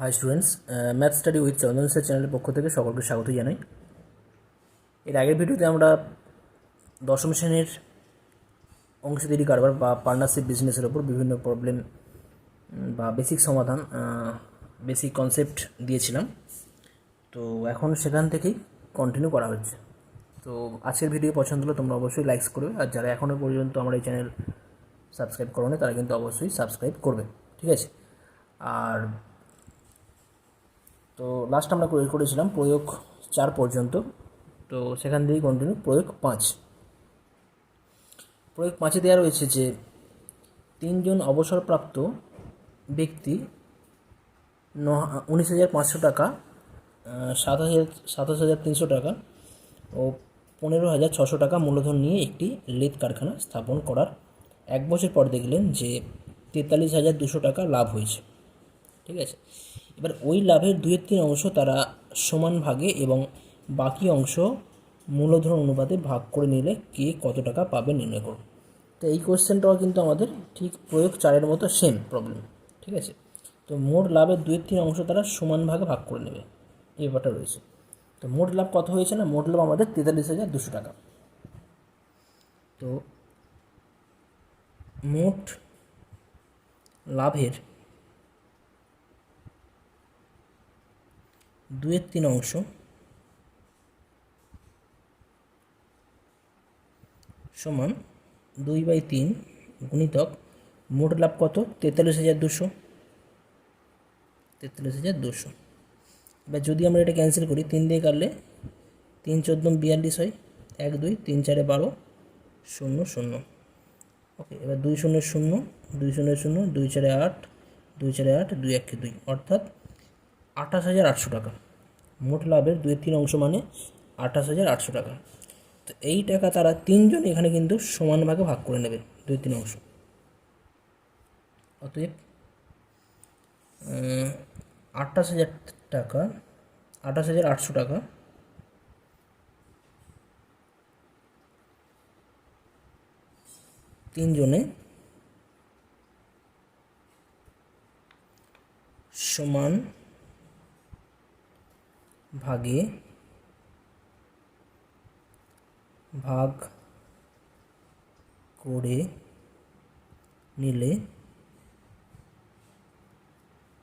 High students, math study with Chandan sir চ্যানেলের পক্ষ থেকে সকলকে স্বাগত জানাই। এর আগের ভিডিওতে আমরা দশম শ্রেণীর অংশীদারি কারবার বা পার্টনারশিপ বিজনেসের ওপর বিভিন্ন প্রবলেম বা বেসিক সমাধান, বেসিক কনসেপ্ট দিয়েছিলাম। তো এখন সেখান থেকেই কন্টিনিউ করা হচ্ছে। তো আজকের ভিডিও পছন্দ হলে তোমরা অবশ্যই লাইকস করবে, আর যারা এখনও পর্যন্ত আমার এই চ্যানেল সাবস্ক্রাইব করো না তারা কিন্তু অবশ্যই সাবস্ক্রাইব করবে, ঠিক আছে। আর তো লাস্ট আমরা করেছিলাম প্রয়োগ 4 পর্যন্ত, তো সেখান থেকেই কন্টিনিউ প্রয়োগ 5। প্রয়োগ 5-এ দেওয়া রয়েছে যে 3জন অবসরপ্রাপ্ত ব্যক্তি 19,500 টাকা, 27,300 টাকা ও 15,600 টাকা মূলধন নিয়ে একটি লেদ কারখানা স্থাপন করার 1 বছর পর দেখলেন যে 43,200 টাকা লাভ হয়েছে, ঠিক আছে। এবার ওই লাভের 2/3 অংশ তারা সমান ভাগে এবং বাকি অংশ মূলধন অনুপাতে ভাগ করে নিলে কে কত টাকা পাবে নির্ণয় করুন। তো এই কোশ্চেনটাও কিন্তু আমাদের ঠিক প্রয়োগ 4-এর মতো সেম প্রবলেম, ঠিক আছে। তো মোট লাভের 2/3 অংশ তারা সমান ভাগে ভাগ করে নেবে, এই ব্যাপারটা রয়েছে। তো মোট লাভ কত হয়েছে না, মোট লাভ আমাদের 43,200 টাকা। তো মোট লাভের 2/3 অংশ সমান 2/3 গুণিতক মোট লাভ কত, 43,200। এবার যদি আমরা এটা ক্যান্সেল করি, 3 দিয়ে কাটলে 3 14 42 হয়, 1 2 3 4 12 0 0। ওকে, এবার 2 0 0 2 0 0 2 4 8 2 4 8 2 1 2, অর্থাৎ 28,800 টাকা। মোট লাভের 2/3 অংশ মানে 28,800 টাকা। তো এই টাকা তারা 3জন এখানে কিন্তু সমান ভাগে ভাগ করে নেবে 2/3 অংশ। অতএব 28,000 টাকা, 28,800 টাকা তিনজনে সমান ভাগে ভাগ করে নিলে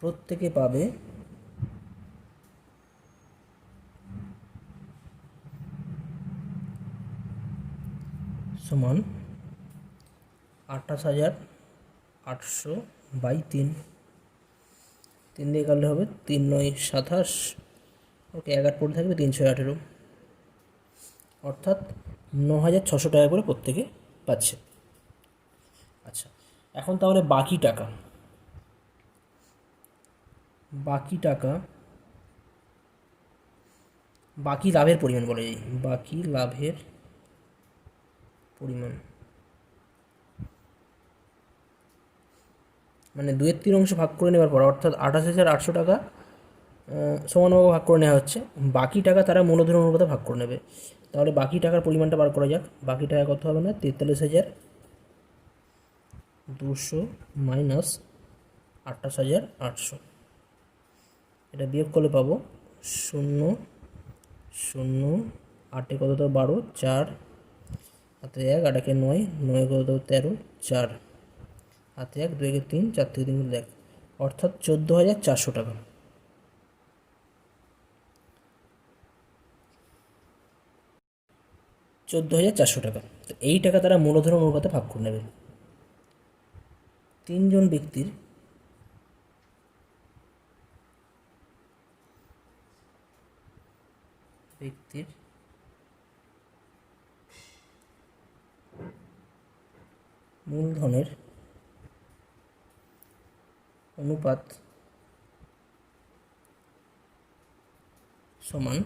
প্রত্যেকে পাবে সমান 28,800 বাই 3। 3 দিয়ে কাটলে হবে 3 9 27। ওকে, 1 পড়ে থাকবে 3 6 18, অর্থাৎ 9,600 টাকা করে প্রত্যেকে পাচ্ছে। আচ্ছা, এখন তাহলে বাকি টাকা বাকি লাভের পরিমাণ বলা যায়, বাকি লাভের পরিমাণ মানে 2/3 অংশ ভাগ করে নেওয়ার পর, অর্থাৎ 28,800 টাকা সমানভাবে ভাগ করে নেওয়া হচ্ছে। বাকি টাকা তারা মূলধন অনুপাতে ভাগ করে নেবে। তাহলে বাকি টাকার পরিমাণটা বার করা যাক। বাকি টাকা কত হবে না, 43,200 মাইনাস 28,800। এটা বিয়োগ করলে পাবো 0 0 8 কত তো 12, 4 হাতে 1 8 9 9 কত তো 13, 4 হাতে 1 2 3 4 থেকে 3 1, অর্থাৎ 14,400 টাকা। 14,400 টাকা। তো এই টাকা তারা মূলধন অনুপাতে ভাগ করে নেবে। 3জন ব্যক্তির মূলধনের অনুপাত সমান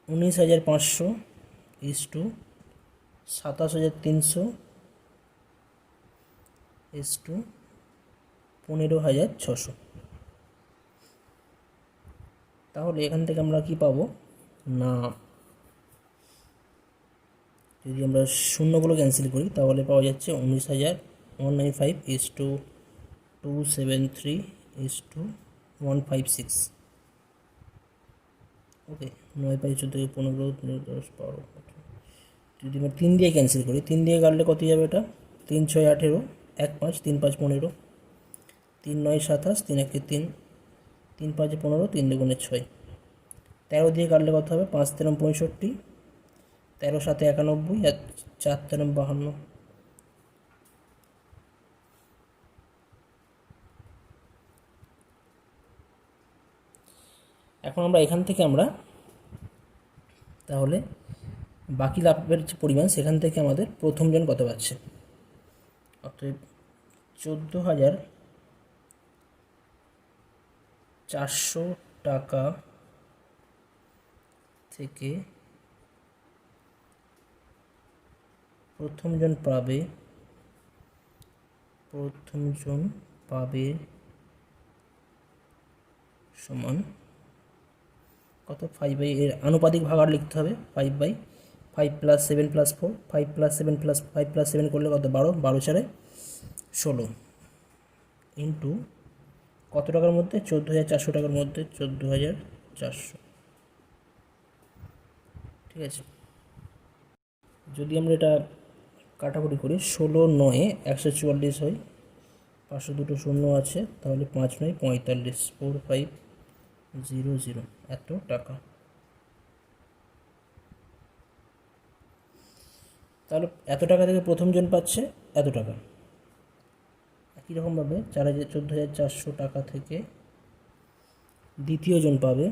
19,500 ইস্টু 27,300 ইস্টু 15,600। তাহলে এখান থেকে আমরা কি পাবো না, যদি আমরা শূন্যগুলো ক্যান্সেল করি তাহলে পাওয়া যাচ্ছে 19,195 ইস্টু 273 1:156। ওকে, 9/14 10 12 যদি আমরা 3 দিয়ে ক্যান্সেল করি, 3 দিয়ে কাটলে কত যাবে? এটা 3 6 18, 1 5 3 5 15, 3 9 27, 3 1 3, 3 5 15, 3 2 6। 13 দিয়ে কাটলে কত হবে? 5 13 65, 13 7 91, আর 4 13 52। এখন আমরা এখান থেকে তাহলে বাকি লাভের যে পরিমাণ, সেখান থেকে আমাদের প্রথমজন কত পাচ্ছে। অতএব 14,400 টাকা থেকে প্রথমজন পাবে সমান কত? 5/, এর আনুপাতিক ভাগাড় লিখতে হবে। 5/5 + 7 + 4, 5 + 7 + 5 + 7 করলে কত? 12, 12 4 16, ইন্টু কত টাকার মধ্যে? 14,400 টাকার মধ্যে, 14,400। ঠিক আছে, যদি আমরা এটা কাটাকুটি করি, 16 9 144 হয়, 500 দুটো শূন্য আছে, তাহলে 5 9 45, 4500 এত টাকা। তাহলে এত টাকা থেকে প্রথমজন পাচ্ছে এত টাকা। একই রকমভাবে 14,400 টাকা থেকে দ্বিতীয়জন পাবে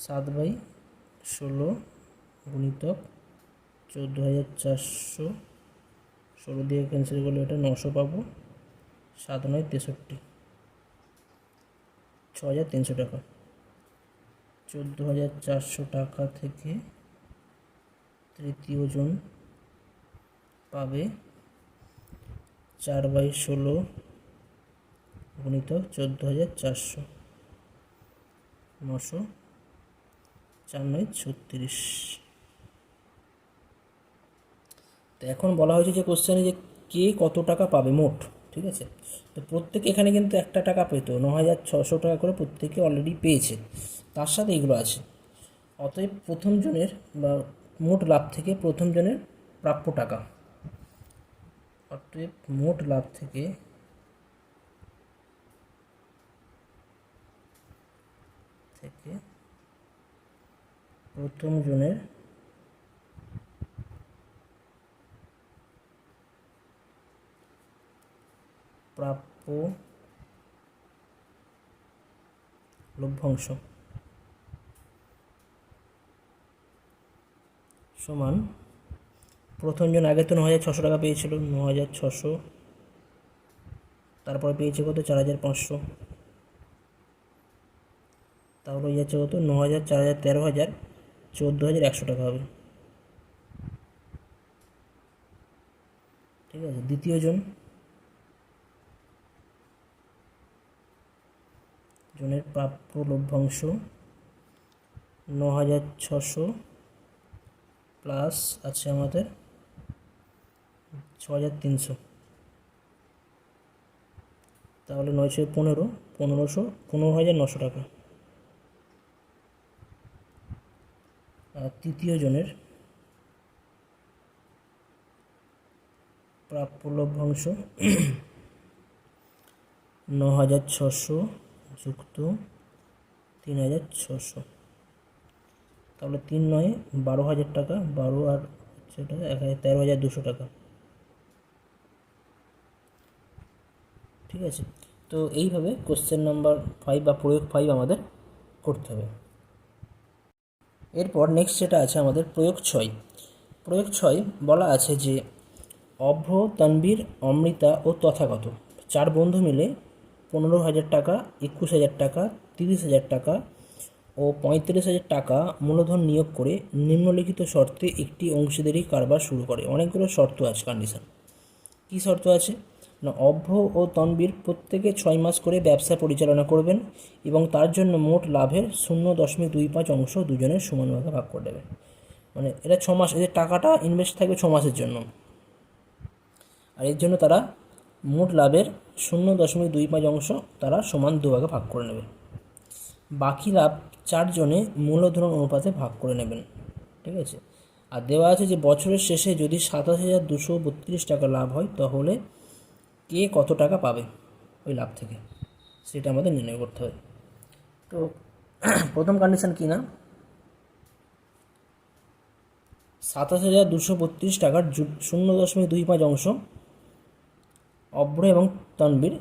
7/16 গুণিতক 14,400, 16 দিয়ে ক্যান্সেল করলে এটা 900 পাবো, 7 9 63, 6,300 টাকা। 14,400 টাকা থেকে তৃতীয়জন পাবে 4/16 গুণিতক 14,400, 900, 4 9 36। তো এখন বলা হয়েছে যে কোশ্চেনে যে কে কত টাকা পাবে মোট। ঠিক আছে, তো প্রত্যেকে এখানে কিন্তু একটা টাকা পেত, 9,600 টাকা করে প্রত্যেকে অলরেডি পেয়েছে, তার সাথে এগুলো আছে। অতএব প্রথমজনের বা মোট লাভ থেকে প্রথমজনের প্রাপ্য টাকা, অতএব মোট লাভ থেকে প্রথমজনের প্রাপ্য লভ্যাংশ সমান, প্রথমজন আগে তো 9,600 টাকা পেয়েছিল, 9,600, তারপরে পেয়েছে কত? 4,500, তাহলে হয়ে যাচ্ছে কত? 9,000 4,000 13,000, 14,100 টাকা হবে। ঠিক আছে, দ্বিতীয় জনের প্রাপ্য লভ্যাংশ 9,600 প্লাস আছে আমাদের 6,300, তাহলে 9 6 15, 15,900 টাকা। আর তৃতীয় জনের প্রাপ্য লভ্যাংশ 9,600 যুক্ত 3,600, তাহলে 3 9 12,000 টাকা, 12 আর সেটা 13,200 টাকা। ঠিক আছে, তো এইভাবে কোশ্চেন নাম্বার 5 বা প্রয়োগ 5 আমাদের করতে হবে। এরপর নেক্সট যেটা আছে আমাদের প্রয়োগ 6। প্রয়োগ 6 বলা আছে যে অভ্র, তানবীর, অমৃতা ও তথাগত 4 বন্ধু মিলে 15,000 টাকা, 21,000 টাকা, 30,000 টাকা ও 35,000 টাকা মূলধন নিয়োগ করে নিম্নলিখিত শর্তে একটি অংশীদারি কারবার শুরু করে। অনেকগুলো শর্ত আছে, কন্ডিশন। কী শর্ত আছে না, অভ্র ও তনবীর প্রত্যেকে 6 মাস করে ব্যবসা পরিচালনা করবেন এবং তার জন্য মোট লাভের 0.25 অংশ দুজনের সমান ভাগে ভাগ করে দেবে। মানে এটা 6 মাস, এদের টাকাটা ইনভেস্ট থাকবে 6 মাসের জন্য। আর এর জন্য তারা মোট লাভের 0.25 অংশ তারা সমান দুভাগে ভাগ করে নেবে। বাকি লাভ 4 জনে মূলধন অনুপাতে ভাগ করে নেবেন। ঠিক আছে, আর দেওয়া আছে যে বছরের শেষে যদি 27,232 টাকা লাভ হয় তাহলে কে কত টাকা পাবে ওই লাভ থেকে, সেটা আমাদের নির্ণয় করতে হবে। তো প্রথম কন্ডিশন কি না, 27,232 টাকার 0.25 অংশ অভ্র এবং তানবীর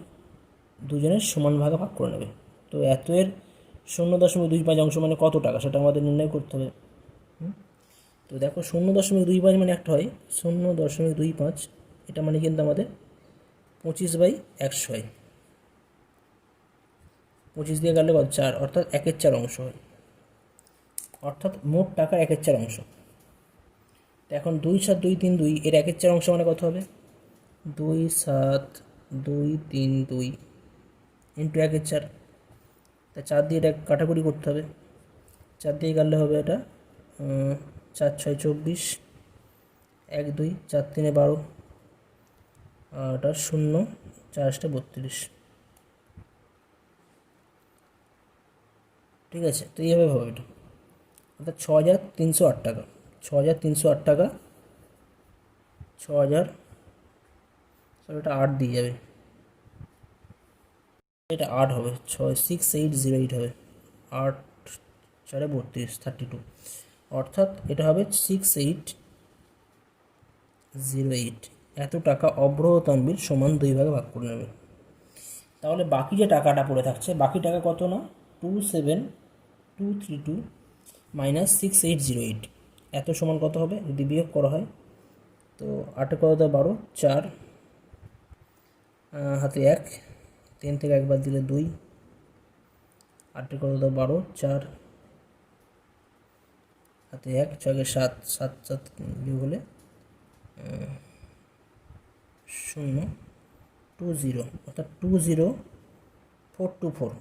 দুজনের সমান ভাগে ভাগ করে নেবে। তো এত এর 0.25 অংশ মানে কত টাকা সেটা আমাদের নির্ণয় করতে হবে। তো দেখো 0.25 মানে একটা হয় 0.25, এটা মানে কিন্তু আমাদের 25/100 হয়। 25 দিয়ে গেলে 4, অর্থাৎ 1/4 অংশ হয়, অর্থাৎ মোট টাকার 1/4 অংশ। তো এখন 2, 7, 2, 3, 2 এর 1/4 অংশ মানে কত হবে? 2, 7, 2, 3, 2 ইন্টু 1/4। তা 4 দিয়ে এটা কাটাকুটি করতে হবে, 4 দিয়ে কাটলে হবে এটা 4, 6, 24, 1, 2, 4, 3, 12, আর এটা 0, 4, 32। ঠিক আছে, তো এইভাবে হবে এটা, অর্থাৎ 6,308 টাকা, 6,308 টাকা, 6,000, সব এটা 8 দিয়ে যাবে, এটা 8 হবে, 6808 হবে, 8, 4, 32, 32, অর্থাৎ এটা হবে 6808। এত টাকা অভ্র ও তানবীর সমান 2 ভাগে ভাগ করে নেবে। তাহলে বাকি যে টাকাটা পড়ে থাকছে, বাকি টাকা কত না 27,232 মাইনাস 6808, এত সমান কত হবে যদি বিয়োগ করা হয়? তো 8 কত 12, 4 হাতে 1, 3 থেকে একবার দিলে 2, 8 কত 12, 4 হাতে 1, 6 7, 7 7 বিয়োগ হলে 0, 20, অর্থাৎ 20424।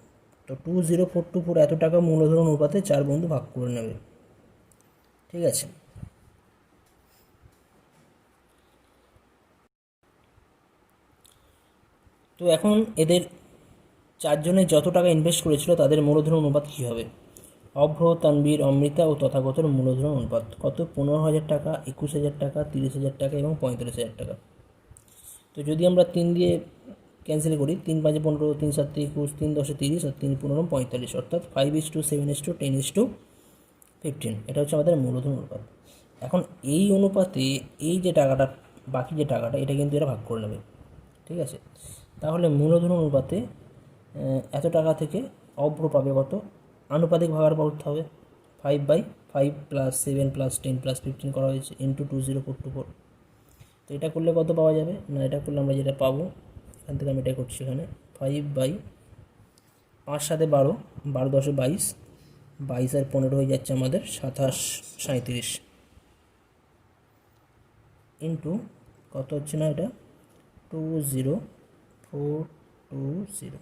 তো 20424 এত টাকা মূলধন অনুপাতে 4 বন্ধু ভাগ করে নেবে। ঠিক আছে, তো এখন এদের 4 জনের যত টাকা ইনভেস্ট করেছিল তাদের মূলধন অনুপাত কী হবে? অভ্র, তানবীর, অমৃতা ও তথাগতর মূলধন অনুপাত কত? 15,000 টাকা, 21,000 টাকা, 30,000 টাকা এবং 45,000 টাকা। তো যদি আমরা 3 দিয়ে ক্যান্সেল করি, 3 5 15, 3 7 21, 3 10 30 আর 3 15 45, অর্থাৎ 5:7:10, এটা হচ্ছে আমাদের মূলধন অনুপাত। এখন এই অনুপাতে এই যে টাকাটা, বাকি যে টাকাটা, এটা কিন্তু এরা ভাগ করে নেবে। ঠিক আছে, তাহলে মূলধন অনুপাতে এত টাকা থেকে অভ্র পাবে কত? আনুপাতিক ভাগার করতে হবে, 5/5 + 7 + 10 + 15 করা হয়েছে ইন্টু 20424। তো এটা করলে কত পাওয়া যাবে না, এটা করলে আমরা যেটা পাবো, এখান থেকে আমি এটা করছি, এখানে 5/5 7 12, 12 10 22, 22 আর 15 হয়ে যাচ্ছে আমাদের 27 37 ইন্টু কত হচ্ছে না এটা 20420।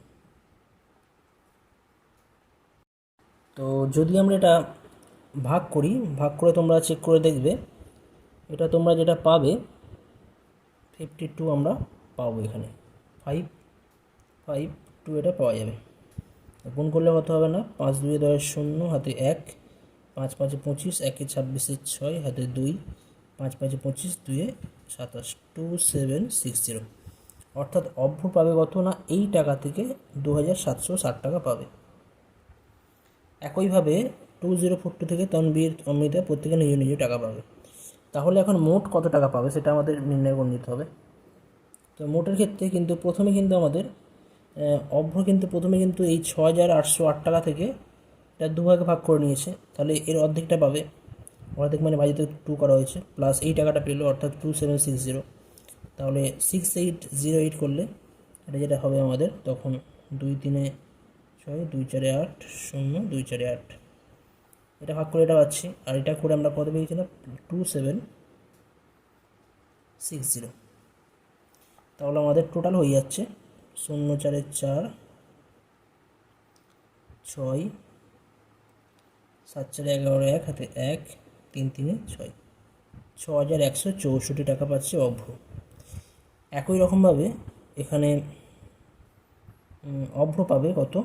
তো যদি আমরা এটা ভাগ করি, ভাগ করে তোমরা চেক করে দেখবে, এটা তোমরা যেটা পাবে 52 আমরা পাবো, এখানে 552 এটা পাওয়া যাবে। গুণ করলে কত হবে না, 5 2 10 0 হাতে 1, 5 5 25, 1 26 6 হাতে 2, 5 5 25, 2 27, 2760, অর্থাৎ অভ্র পাবে কত না এই টাকা থেকে 2,760 টাকা পাবে। একইভাবে 2042 থেকে তানবীর, অমৃতা প্রত্যেকে নিজ নিজ টাকা পাবে। তাহলে এখন মোট কত টাকা পাবে সেটা আমাদের নির্ণয় করে নিতে হবে। তো মোটের ক্ষেত্রে কিন্তু প্রথমে কিন্তু আমাদের অভ্র কিন্তু প্রথমে কিন্তু এই 6,808 টাকা থেকে এটা দুভাগে ভাগ করে নিয়েছে, তাহলে এর অর্ধেকটা পাবে, অর্ধেক মানে বাজিতে 2 করা হয়েছে, প্লাস এই টাকাটা পেলো, অর্থাৎ 2760। তাহলে 6808 করলে এটা যেটা হবে আমাদের, তখন 2 3 6, 2 4 8 0, 2 4 8, এটা ভাগ করে এটা পাচ্ছি, আর এটা করে আমরা কত পেয়েছিলাম 2760। তাহলে আমাদের টোটাল হয়ে যাচ্ছে 0 4 4 6 7 4 11 1 হাতে 1 3 3 6, 6,164 টাকা পাচ্ছে অভ্র। একই রকমভাবে এখানে অভ্র পাবে কত,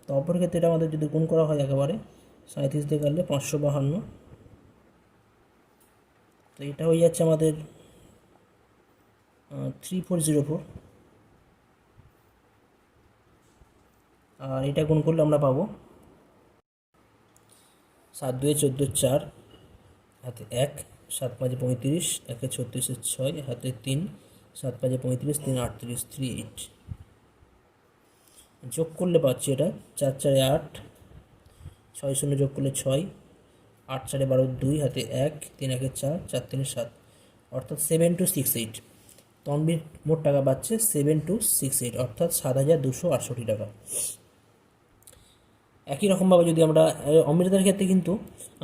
তো অভ্রের ক্ষেত্রে এটা আমাদের যদি গুণ করা হয় একেবারে 37 দিয়ে কাটলে 552, তো এটা হয়ে যাচ্ছে আমাদের 3404, আর এটা গুণ করলে আমরা পাবো 7 2 14 4 হাতে 1, 7 5 35, 1 36 6 হাতে 3, 7 5 35, 3 38, 38 যোগ করলে পাচ্ছি এটা 4 4 8, 6 0 যোগ করলে 6, 8 4 12 2 হাতে 1, 3 1 4, 4 3 7, অর্থাৎ 7268। তনবীর মোট টাকা পাচ্ছে 7268, অর্থাৎ 7268 টাকা। একই রকমভাবে যদি আমরা অমৃতার ক্ষেত্রে কিন্তু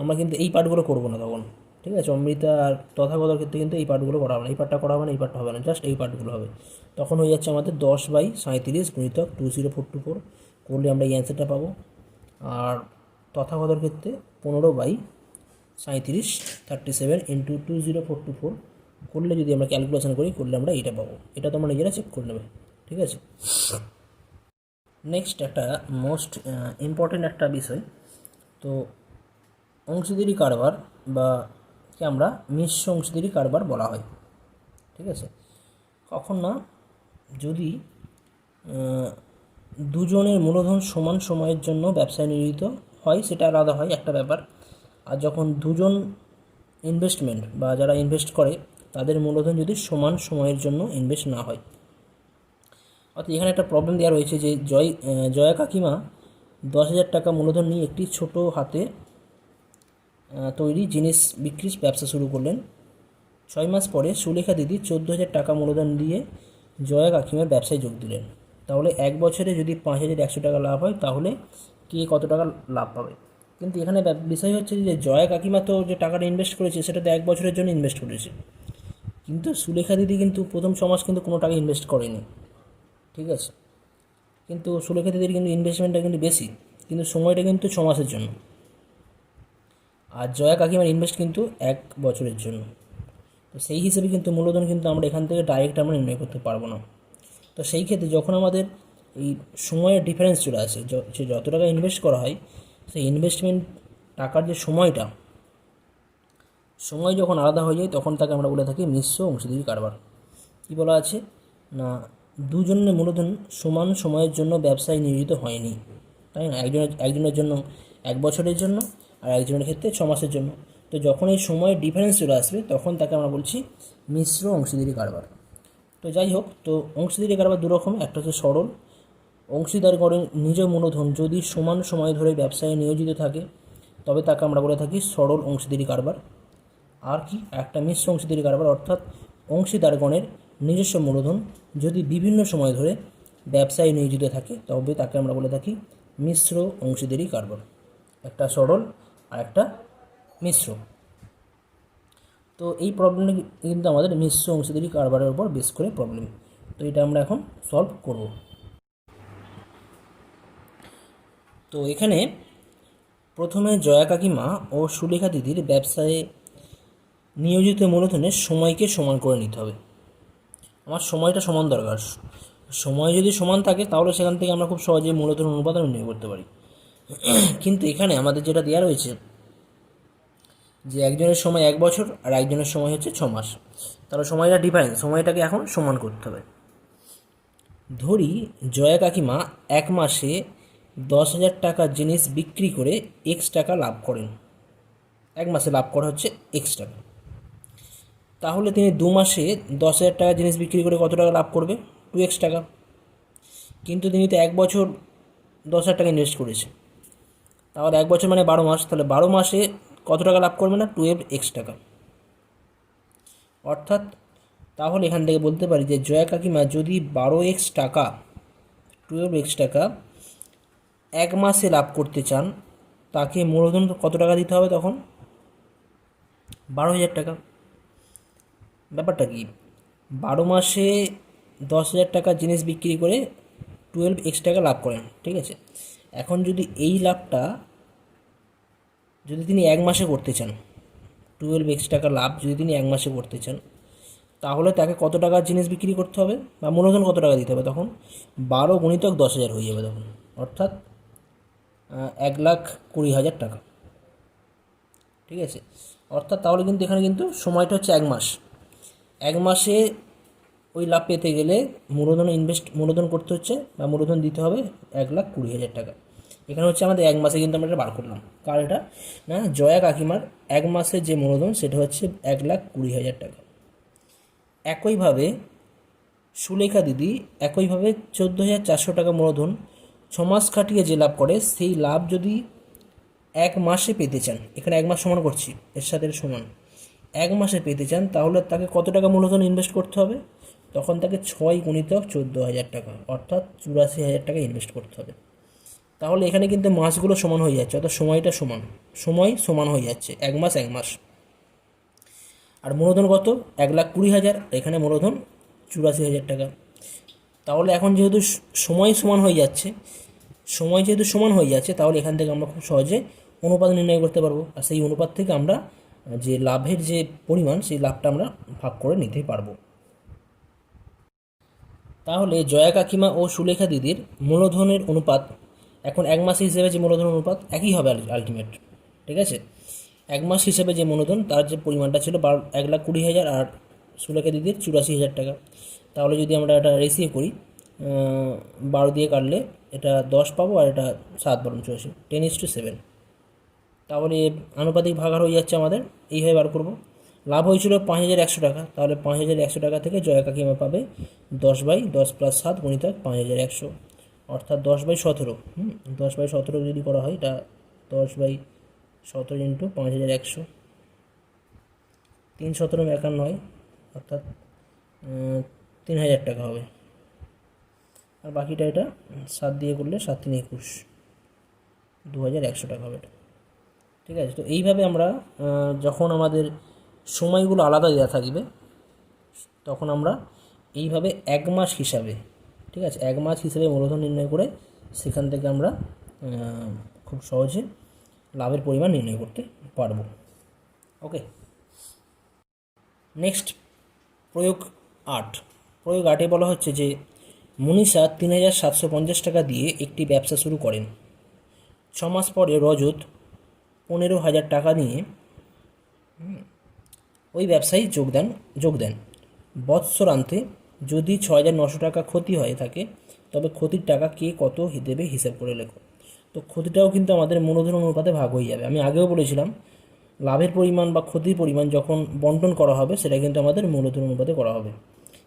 আমরা কিন্তু এই পার্টগুলো করবো না তখন, ঠিক আছে? অমৃতা আর তথাগতর ক্ষেত্রে কিন্তু এই পার্টগুলো করা হবে না, এই পার্টটা করা হবে না, এই পার্টটা হবে না, জাস্ট এই পার্টগুলো হবে। তখন হয়ে যাচ্ছে আমাদের 10/37 গুণিতক 20424, করলে আমরা এই অ্যান্সারটা পাবো। আর তথাগতর ক্ষেত্রে 15/37 37 ইন্টু 20424 করলে যদি আমরা ক্যালকুলেশন করি, করলে আমরা এইটা পাবো। এটা তোমরা নিজেরা চেক করে নেবে, ঠিক আছে? নেক্সট একটা মোস্ট ইম্পর্টেন্ট একটা বিষয়, তো অংশীদারি কারবার বা কে আমরা মিশ্র অংশীদারি কারবার বলা হয়, ঠিক আছে? কখন না, যদি দুজনের মূলধন সমান সময়ের জন্য ব্যবসায় নিয়োজিত হয় সেটা আলাদা হয় একটা ব্যাপার, আর যখন দুজন ইনভেস্টমেন্ট বা যারা ইনভেস্ট করে তাদের মূলধন যদি সমান সময়ের জন্য ইনভেস্ট না হয়। অর্থাৎ এখানে একটা প্রবলেম দেওয়া রয়েছে যে জয়া কাকিমা 10,000 টাকা মূলধন নিয়ে একটি ছোট হাতে তৈরি জিনিস বিক্রির ব্যবসা শুরু করলেন। 6 মাস পরে সুলেখা দিদি 14,000 টাকা মূলধন দিয়ে জয়া কাকিমার ব্যবসায় যোগ দিলেন। তাহলে 1 বছরে যদি 5,100 টাকা লাভ হয়, তাহলে কে কত টাকা লাভ পাবে? কিন্তু এখানে বিষয় হচ্ছে যে জয়া কাকিমা তো যে টাকাটা ইনভেস্ট করেছে সেটা তো 1 বছরের জন্য ইনভেস্ট করেছে, কিন্তু সুলেখা দিদি কিন্তু প্রথম 6 মাস কিন্তু কোনো টাকা ইনভেস্ট করেনি, ঠিক আছে? কিন্তু সুলেখা দিদির কিন্তু ইনভেস্টমেন্টটা কিন্তু বেশি, কিন্তু সময়টা কিন্তু 6 মাসের জন্য, আর জয়া কাকিমার ইনভেস্ট কিন্তু 1 বছরের জন্য। তো সেই হিসেবে কিন্তু মূলধন কিন্তু আমরা এখান থেকে ডাইরেক্ট আমরা নির্ণয় করতে পারবো না। তো সেই ক্ষেত্রে যখন আমাদের এই সময়ের ডিফারেন্স চলে আসে, যে যত টাকা ইনভেস্ট করা হয় সেই ইনভেস্টমেন্ট টাকার যে সময় যখন আলাদা হয়ে যায়, তখন তাকে আমরা বলে থাকি মিশ্র অংশীদারি কারবার। কী বলা আছে না, দুজনের মূলধন সমান সময়ের জন্য ব্যবসায় নিয়োজিত হয়নি, তাই না? একজনের জন্য 1 বছরের জন্য, আর একজনের ক্ষেত্রে 6 মাসের জন্য। তো যখন এই সময়ের ডিফারেন্স চলে আসবে, তখন তাকে আমরা বলছি মিশ্র অংশীদারি কারবার। তো যাই হোক, তো অংশীদারি কারবার দুরকম, একটা হচ্ছে সরল অংশীদারগণের নিজ মূলধন যদি সমান সময় ধরে ব্যবসায় নিয়োজিত থাকে, তবে তাকে আমরা বলে থাকি সরল অংশীদারি কারবার। আর কি একটা মিশ্র অংশীদারি কারবার, অর্থাৎ অংশীদারগণের নিজস্ব মূলধন যদি বিভিন্ন সময় ধরে ব্যবসায় নিয়োজিত থাকে, তবে তাকে আমরা বলে থাকি মিশ্র অংশীদারি কারবার। একটা সরল আর একটা মিশ্র। তো এই প্রবলেমটা কিন্তু আমাদের মিশ্র অংশীদারি কারবারের উপর বেস করে প্রবলেম। তো এটা আমরা এখন সলভ করব। তো এখানে প্রথমে জয়া কাকিমা ও সুলেখা দিদির ব্যবসায় নিয়োজিত মূলধনের সময়কে সমান করে নিতে হবে। আমার সময়টা সমান দরকার, সময় যদি সমান থাকে তাহলে সেখান থেকে আমরা খুব সহজেই মূলধন অনুপাত নির্ণয় করতে পারি। কিন্তু এখানে আমাদের যেটা দেওয়া রয়েছে যে একজনের সময় 1 বছর আর একজনের সময় হচ্ছে 6 মাস, তাহলে সময়টা ডিফারেন্স, সময়টাকে এখন সমান করতে হবে। ধরি জয়া কাকিমা 1 মাসে 10,000 টাকার জিনিস বিক্রি করে X টাকা লাভ করেন। 1 মাসে লাভ করা হচ্ছে X টাকা, তাহলে তিনি 2 মাসে 10,000 টাকার জিনিস বিক্রি করে কত টাকা লাভ করবে? 2X টাকা। কিন্তু তিনি তো 1 বছর 10,000 টাকা ইনভেস্ট করেছে, তাহলে 1 বছর মানে 12 মাস, তাহলে 12 মাসে কত টাকা লাভ করবে না? 12X টাকা। অর্থাৎ তাহলে এখান থেকে বলতে পারি যে জয়া কাকিমা যদি 12X টাকা 12X টাকা 1 মাসে লাভ করতে চান, তাকে মূলধন কত টাকা দিতে হবে? তখন 12,000 টাকা। ব্যাপারটা কি, 12 মাসে 10,000 টাকার জিনিস বিক্রি করে 12X টাকা লাভ করেন, ঠিক আছে? এখন যদি এই লাভটা যদি তিনি 1 মাসে করতে চান, 12X টাকা লাভ যদি তিনি 1 মাসে করতে চান, তাহলে তাকে কত টাকার জিনিস বিক্রি করতে হবে বা মূলধন কত টাকা দিতে হবে তখন 12 × 10,000 হয়ে যাবে তখন, অর্থাৎ 1,20,000 টাকা। ঠিক আছে, অর্থাৎ তাহলে কিন্তু এখানে কিন্তু সময়টা হচ্ছে 1 মাস। 1 মাসে ওই লাভ পেতে গেলে মূলধন করতে হচ্ছে বা মূলধন দিতে হবে 1,20,000 টাকা। এখানে হচ্ছে আমাদের 1 মাসে কিন্তু আমরা এটা বার করলাম। কার এটা না, জয়া কাকিমার 1 মাসের যে মূলধন সেটা হচ্ছে 1,20,000 টাকা। একইভাবে সুলেখা দিদি একইভাবে 14,400 টাকা মূলধন 6 মাস খাটিয়ে যে লাভ করে, সেই লাভ যদি 1 মাসে পেতে চান, এখানে 1 মাস সমান করছি, এর সাথে এর সমান, 1 মাসে পেতে চান, তাহলে তাকে কত টাকা মূলধন ইনভেস্ট করতে হবে? তখন তাকে 6 × 14,000 টাকা, অর্থাৎ 84,000 টাকা ইনভেস্ট করতে হবে। তাহলে এখানে কিন্তু মাসগুলো সমান হয়ে যাচ্ছে, অর্থাৎ সময়টা সমান, সময় সমান হয়ে যাচ্ছে, 1 মাস 1 মাস। আর মূলধন কত? 1,20,000, এখানে মূলধন 84,000 টাকা। তাহলে এখন যেহেতু সময় সমান হয়ে যাচ্ছে, তাহলে এখান থেকে আমরা খুব সহজে অনুপাত নির্ণয় করতে পারবো, আর সেই অনুপাত থেকে আমরা যে লাভের যে পরিমাণ, সেই লাভটা আমরা ভাগ করে নিতে পারবো। তাহলে জয়া কাকিমা ও সুলেখা দিদির মূলধনের অনুপাত এখন 1 মাস হিসেবে যে মূলধন অনুপাত একই হবে আলটিমেট। ঠিক আছে, 1 মাস হিসেবে যে মূলধন তার যে পরিমাণটা ছিল 1,20,000 আর সুলেখা দিদির 84,000 টাকা। তাহলে যদি আমরা এটা রেশিও করি, 12 দিয়ে কাটলে এটা 10 পাবো, আর এটা 7 × 84, 10:7। তাহলে আনুপাতিক ভাগার হয়ে যাচ্ছে আমাদের, এইভাবে বার করবো। লাভ হয়েছিল 5,100 টাকা, তাহলে 5,100 টাকা থেকে জয়া কাকিমা পাবে 10/10 + 7 × 5,100, অর্থাৎ 10/17। 10/17 যদি করা হয়, এটা 10/17 × 5,100, 3×17 = 51, অর্থাৎ 3,000 টাকা হবে। আর বাকিটা এটা 7 দিয়ে করলে 7×3 = 21, 2,100 টাকা হবে এটা। ঠিক আছে, তো এইভাবে আমরা যখন আমাদের সময়গুলো আলাদা দেওয়া থাকবে, তখন আমরা এইভাবে 1 মাস হিসাবে, ঠিক আছে, 1 মাস হিসেবে মূলধন নির্ণয় করে সেখান থেকে আমরা খুব সহজে লাভের পরিমাণ নির্ণয় করতে পারবো। ওকে, নেক্সট প্রয়োগ 8। প্রয়োগ 8-এ বলা হচ্ছে যে মনীষা 3,750 টাকা দিয়ে একটি ব্যবসা শুরু করেন। 6 মাস পরে রজত 15,000 টাকা নিয়ে ওই ব্যবসায় যোগ দেন। বৎসরান্তে যদি 6,900 টাকা ক্ষতি হয়ে থাকে, তবে ক্ষতির টাকা কে কত দেবে হিসাব করে লেখো। তো ক্ষতিটাও কিন্তু আমাদের মূলধন অনুপাতে ভাগ হয়ে যাবে। আমি আগেও বলেছিলাম, লাভের পরিমাণ বা ক্ষতির পরিমাণ যখন বন্টন করা হবে, সেটা কিন্তু আমাদের মূলধন অনুপাতে করা হবে।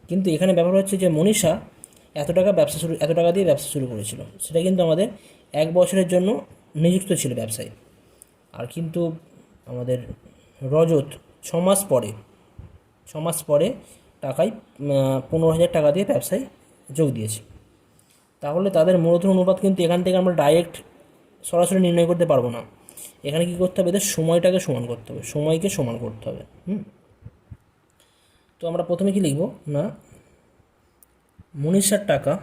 কিন্তু এখানে ব্যাপার হচ্ছে যে মনীষা এত টাকা দিয়ে ব্যবসা শুরু করেছিল, সেটা কিন্তু আমাদের 1 বছরের জন্য নিযুক্ত ছিল ব্যবসায়। আর কিন্তু আমাদের রজত 6 মাস পরে টাকায় 15,000 টাকা দিয়ে ব্যবসায় যোগ দিয়েছে। তাহলে তাদের মূলধন অনুপাত কিন্তু এখান থেকে আমরা ডাইরেক্ট সরাসরি নির্ণয় করতে পারবো না। এখানে কী করতে হবে? এদের সময়টাকে সমান করতে হবে, সময়কে সমান করতে হবে। তো আমরা প্রথমে কি লিখব না, মনীষার টাকা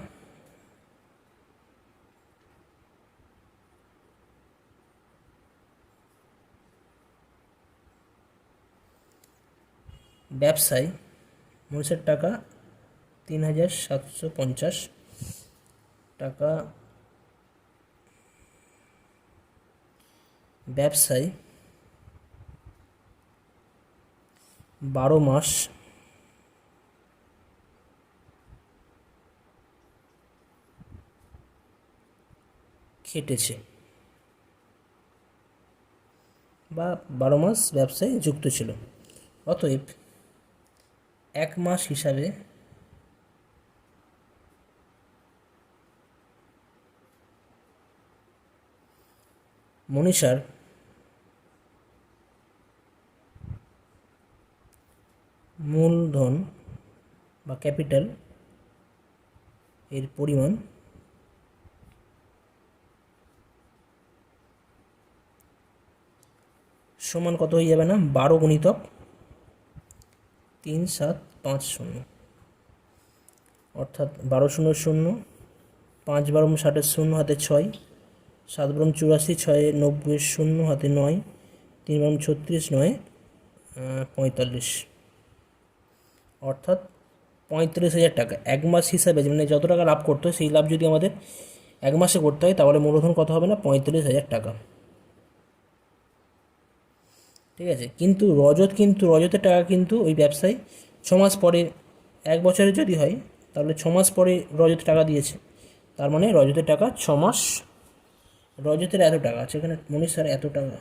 ব্যবসায়, মনীষার টাকা 3,750 টাকা ব্যবসায় 12 মাস খেটেছে, বা 12 মাস ব্যবসায় যুক্ত ছিল। অতএব 1 মাস হিসাবে মনীষার মূলধন বা ক্যাপিটাল এর পরিমাণ সমান কত হয়ে যাবে না, 12 × 3,750, অর্থাৎ 12 0 0, 5 × 12 60, 0 হাতে 6, 7 × 84, 6 90, 0 হাতে 9, 3 × 36, 9 45, অর্থাৎ 35,000 টাকা এক মাস হিসাবে, মানে যত টাকা লাভ করতে হয় সেই লাভ যদি আমাদের এক মাসে করতে হয় তাহলে মূলধন কত হবে না, 35,000 টাকা। ঠিক আছে, কিন্তু রজতের টাকা কিন্তু ওই ব্যবসায়ী 6 মাস পরে, 1 বছরে যদি হয় তাহলে 6 মাস পরে রজতের টাকা দিয়েছে, তার মানে রজতের টাকা 6 মাস, রজতের এত টাকা আছে এখানে মনীষ স্যার, এত টাকা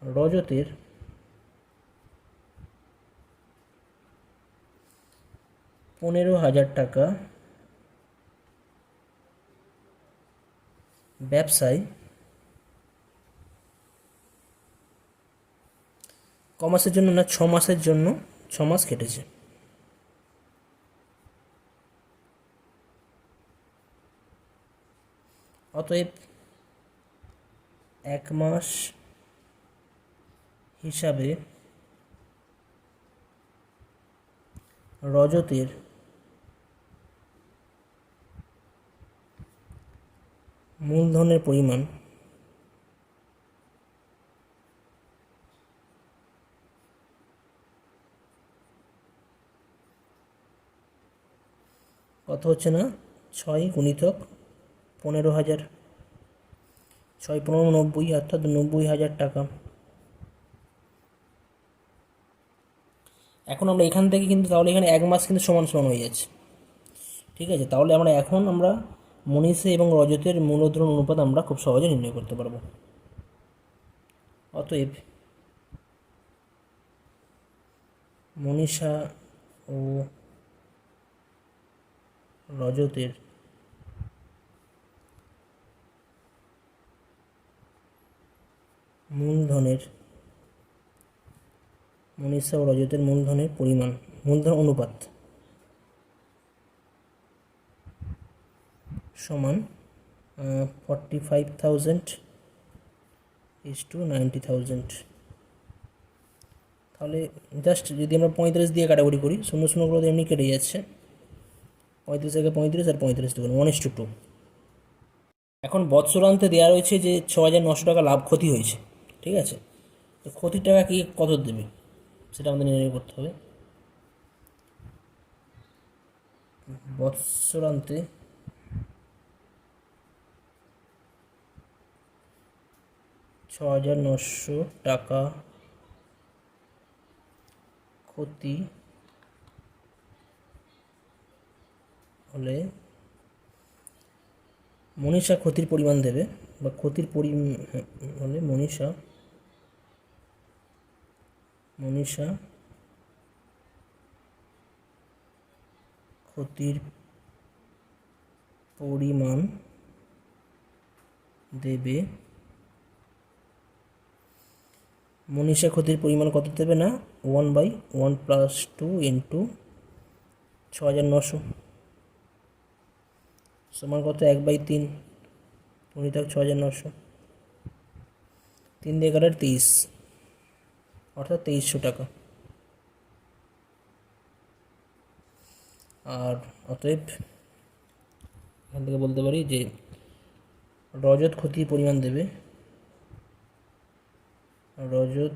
রজতের 15,000 টাকা ব্যবসায় কমাসের জন্য না, 6 মাসের জন্য, 6 মাস কেটেছে। অতএব 1 মাস হিসাবে রজতের মূলধনের পরিমাণ কত হচ্ছে না, 6 × 15,000, 6×15 90, অর্থাৎ 90,000 টাকা। এখন আমরা এখান থেকে কিন্তু তাহলে এখানে 1 মাস কিন্তু সমান সমান হয়ে যাচ্ছে। ঠিক আছে, তাহলে এখন আমরা মনীষে এবং রজতের মূলধন অনুপাত আমরা খুব সহজে নির্ণয় করতে পারবো। অতএব মনীষা ও রজতের মূলধনের পরিমাণ, মূলধন অনুপাত সমান 45,000 = 90,000। তাহলে জাস্ট যদি আমরা 35 দিয়ে কাটাকুটি করি, 0 এমনি কেটে যাচ্ছে, 35 থেকে 35 আর 35 2 1:2। এখন বৎসরান্তে দেওয়া রয়েছে যে 6,900 টাকা লাভ ক্ষতি হয়েছে। ঠিক আছে, তো ক্ষতির টাকা কি কত দেবে সেটা আমাদের নির্ণয় করতে হবে। বৎসরান্তে টাকা ক্ষতি হলে মনীষা ক্ষতির পরিমাণ দেবে, বা ক্ষতির হলে মনীষা ক্ষতির পরিমাণ দেবে। মনীষা ক্ষতির পরিমাণ কত দেবে না, 1/1 + 2 × 6,900 সমান কত, 1/3 গুণিতক 6,900, 3 দিয়ে কাটার 23, অর্থাৎ 2300 টাকা। আর অতএব এখান থেকে বলতে পারি যে রজত ক্ষতির পরিমাণ দেবে, রজত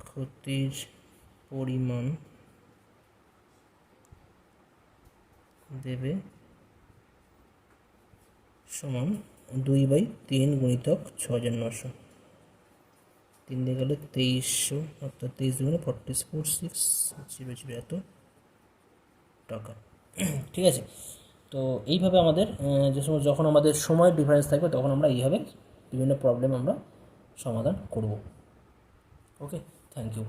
ক্ষতির পরিমাণ দেবে সমান 2/3 গুণিতক 6,900, 3 দিয়ে গেলে 2300, অর্থাৎ 23 × 44,600 এত টাকা। ঠিক আছে, তো এইভাবে আমাদের যে সময় যখন আমাদের সময়ের ডিফারেন্স থাকবে তখন আমরা এইভাবে বিভিন্ন প্রবলেম আমরা সমাধান করব। ওকে, থ্যাংক ইউ।